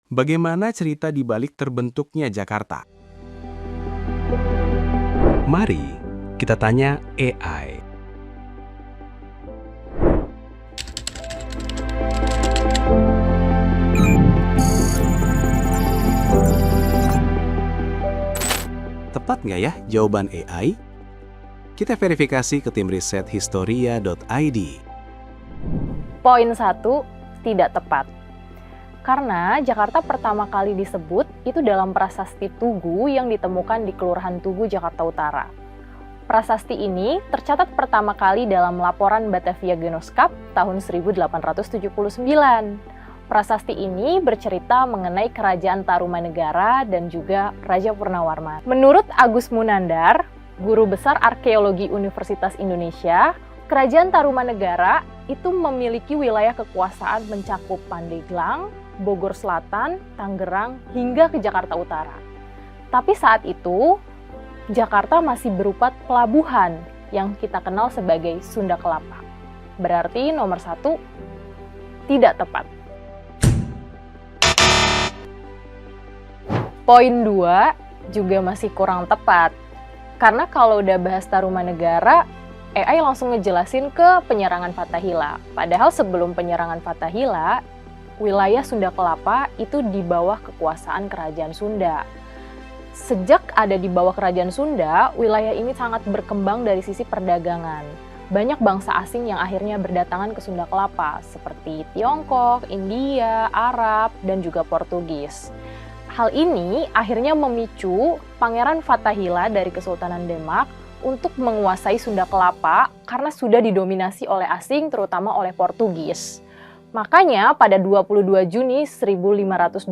Bagaimana cerita di balik terbentuknya Jakarta? Mari kita tanya AI. Tepat nggak ya jawaban AI? Kita verifikasi ke tim riset historia.id. Poin 1, tidak tepat. Karena Jakarta pertama kali disebut itu dalam prasasti Tugu yang ditemukan di Kelurahan Tugu, Jakarta Utara. Prasasti ini tercatat pertama kali dalam laporan Batavia Genoskap tahun 1879. Prasasti ini bercerita mengenai Kerajaan Tarumanegara dan juga Raja Purnawarman. Menurut Agus Munandar, Guru Besar Arkeologi Universitas Indonesia, Kerajaan Tarumanegara itu memiliki wilayah kekuasaan mencakup Pandeglang, Bogor Selatan, Tangerang, hingga ke Jakarta Utara. Tapi saat itu, Jakarta masih berupa pelabuhan yang kita kenal sebagai Sunda Kelapa. Berarti nomor 1, tidak tepat. Poin 2 juga masih kurang tepat. Karena kalau udah bahas Tarumanegara, AI langsung ngejelasin ke penyerangan Fathahila. Padahal sebelum penyerangan Fathahila, wilayah Sunda Kelapa itu di bawah kekuasaan Kerajaan Sunda. Sejak ada di bawah Kerajaan Sunda, wilayah ini sangat berkembang dari sisi perdagangan. Banyak bangsa asing yang akhirnya berdatangan ke Sunda Kelapa, seperti Tiongkok, India, Arab, dan juga Portugis. Hal ini akhirnya memicu Pangeran Fathahila dari Kesultanan Demak untuk menguasai Sunda Kelapa karena sudah didominasi oleh asing, terutama oleh Portugis. Makanya pada 22 Juni 1527,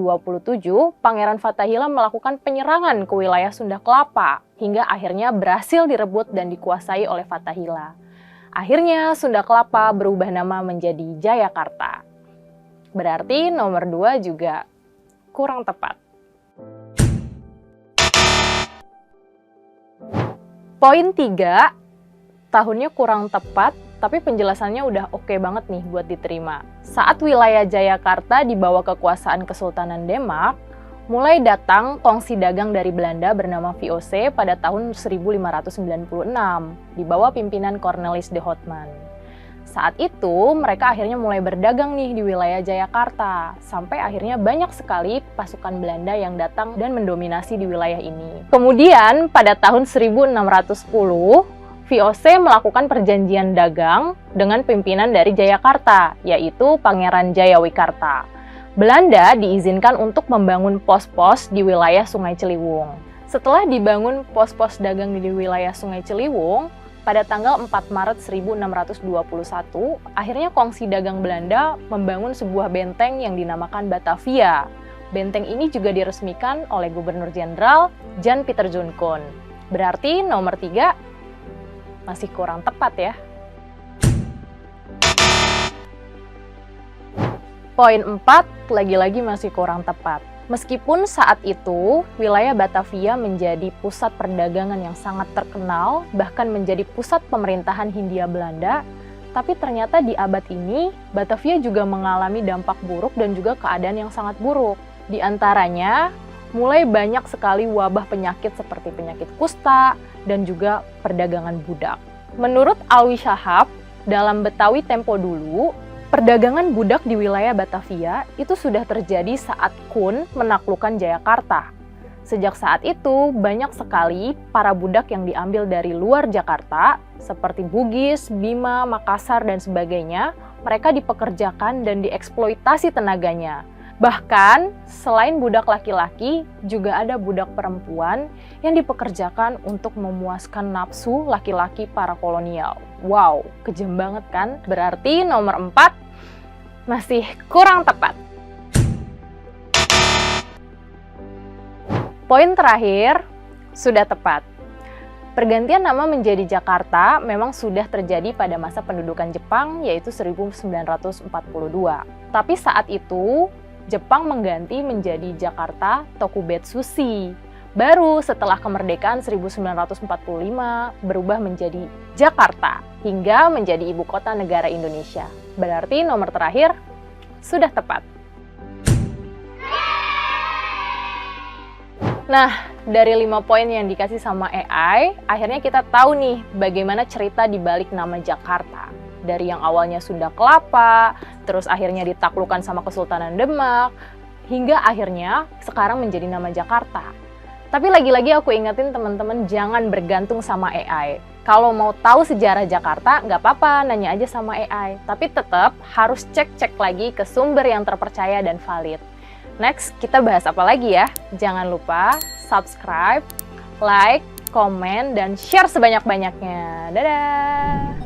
Pangeran Fathahila melakukan penyerangan ke wilayah Sunda Kelapa, hingga akhirnya berhasil direbut dan dikuasai oleh Fathahila. Akhirnya Sunda Kelapa berubah nama menjadi Jayakarta. Berarti nomor 2 juga kurang tepat. Poin 3, tahunnya kurang tepat, tapi penjelasannya udah oke banget nih buat diterima. Saat wilayah Jayakarta di bawah kekuasaan Kesultanan Demak, mulai datang kongsi dagang dari Belanda bernama VOC pada tahun 1596, di bawah pimpinan Cornelis de Houtman. Saat itu, mereka akhirnya mulai berdagang nih di wilayah Jayakarta, sampai akhirnya banyak sekali pasukan Belanda yang datang dan mendominasi di wilayah ini. Kemudian, pada tahun 1610, VOC melakukan perjanjian dagang dengan pimpinan dari Jayakarta, yaitu Pangeran Jayawikarta. Belanda diizinkan untuk membangun pos-pos di wilayah Sungai Ciliwung. Setelah dibangun pos-pos dagang di wilayah Sungai Ciliwung, pada tanggal 4 Maret 1621, akhirnya kongsi dagang Belanda membangun sebuah benteng yang dinamakan Batavia. Benteng ini juga diresmikan oleh Gubernur Jenderal Jan Pieter Jonkon. Berarti nomor 3 masih kurang tepat ya. Poin 4 lagi-lagi masih kurang tepat. Meskipun saat itu wilayah Batavia menjadi pusat perdagangan yang sangat terkenal, bahkan menjadi pusat pemerintahan Hindia Belanda, tapi ternyata di abad ini Batavia juga mengalami dampak buruk dan juga keadaan yang sangat buruk. Di antaranya, mulai banyak sekali wabah penyakit seperti penyakit kusta dan juga perdagangan budak. Menurut Alwi Shahab, dalam Betawi Tempo dulu, perdagangan budak di wilayah Batavia itu sudah terjadi saat Kun menaklukkan Jayakarta. Sejak saat itu, banyak sekali para budak yang diambil dari luar Jakarta, seperti Bugis, Bima, Makassar, dan sebagainya, mereka dipekerjakan dan dieksploitasi tenaganya. Bahkan, selain budak laki-laki, juga ada budak perempuan yang dipekerjakan untuk memuaskan nafsu laki-laki para kolonial. Wow, kejam banget kan? Berarti nomor 4 masih kurang tepat. Poin terakhir, sudah tepat. Pergantian nama menjadi Jakarta memang sudah terjadi pada masa pendudukan Jepang, yaitu 1942. Tapi saat itu, Jepang mengganti menjadi Jakarta Tokubetsushi. Baru setelah kemerdekaan 1945 berubah menjadi Jakarta hingga menjadi ibu kota negara Indonesia. Berarti nomor terakhir sudah tepat. Nah, dari 5 poin yang dikasih sama AI, akhirnya kita tahu nih bagaimana cerita di balik nama Jakarta. Dari yang awalnya Sunda Kelapa, terus akhirnya ditaklukkan sama Kesultanan Demak, hingga akhirnya sekarang menjadi nama Jakarta. Tapi lagi-lagi aku ingetin teman-teman jangan bergantung sama AI. Kalau mau tahu sejarah Jakarta, nggak apa-apa, nanya aja sama AI. Tapi tetap harus cek-cek lagi ke sumber yang terpercaya dan valid. Next, kita bahas apa lagi ya? Jangan lupa subscribe, like, komen, dan share sebanyak-banyaknya. Dadah!